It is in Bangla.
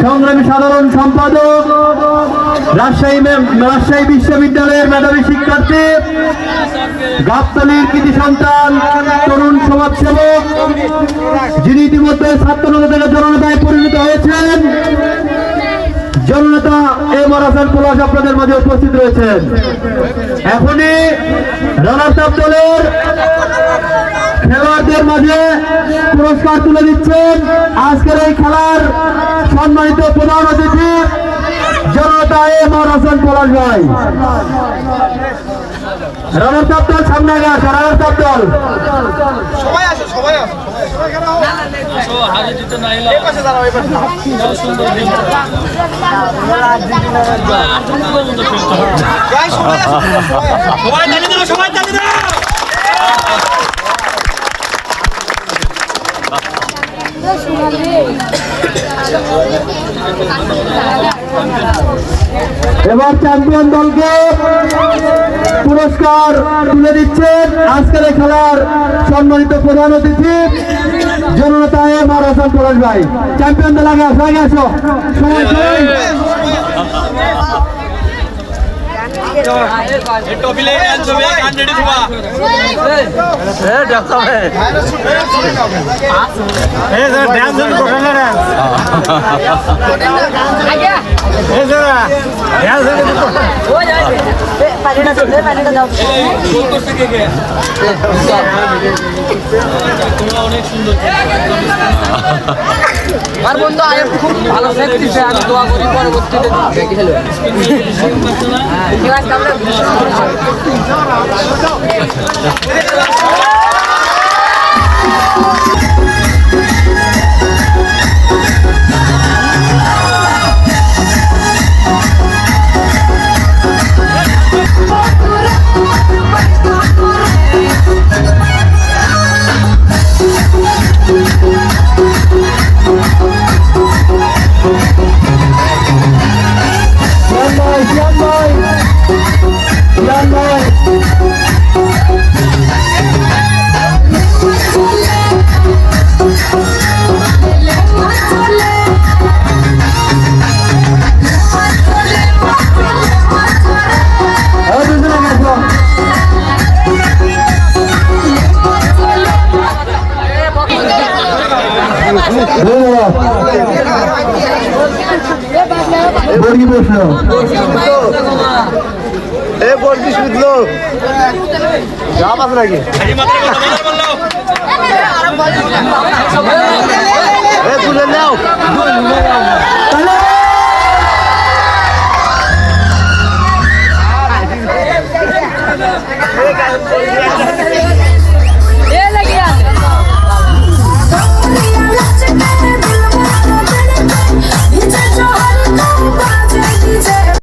সংগ্রামী সাধারণ সম্পাদক, রাজশাহী বিশ্ববিদ্যালয়ের মেধাবী শিক্ষার্থী, গাবতলীর কৃতি সন্তান, তরুণ সমাজসেবক, যিনি ইতিমধ্যে ছাত্রনেতা থেকে জননেতায় পরিণত হয়েছেন, জননেতা এমআর হাসান পলাশ আপনাদের মাঝে উপস্থিত রয়েছেন। এখনই রানার্স আপ দলের খেলোয়াড়দের মাঝে পুরস্কার তুলে দিচ্ছেন আজকের এই খেলার সম্মানিত প্রধান অতিথি জননেতা এমআর হাসান পলাশ ভাই। রানার্স আপ দল সামনে আগে আসো, রানার্স আপ দল সবাই আসো, সবাই আসো। এবার চ্যাম্পিয়ন দলকে পুরস্কার তুলে দিচ্ছেন আজকের এই খেলার সম্মানিত প্রধান অতিথি জননেতা এমআর হাসান পলাশ ভাই। চ্যাম্পিয়ন দল আগে আসো, আগে আসো, সময় আর বন্ধু আয়ব খুব ভালো প্র্যাকটিসে আমি দোয়া করি পরবর্তীতে খেলবে। বর্গি প্রশ্ন বর্গি শুধলো জাম আছে নাকি? তুলে নাও।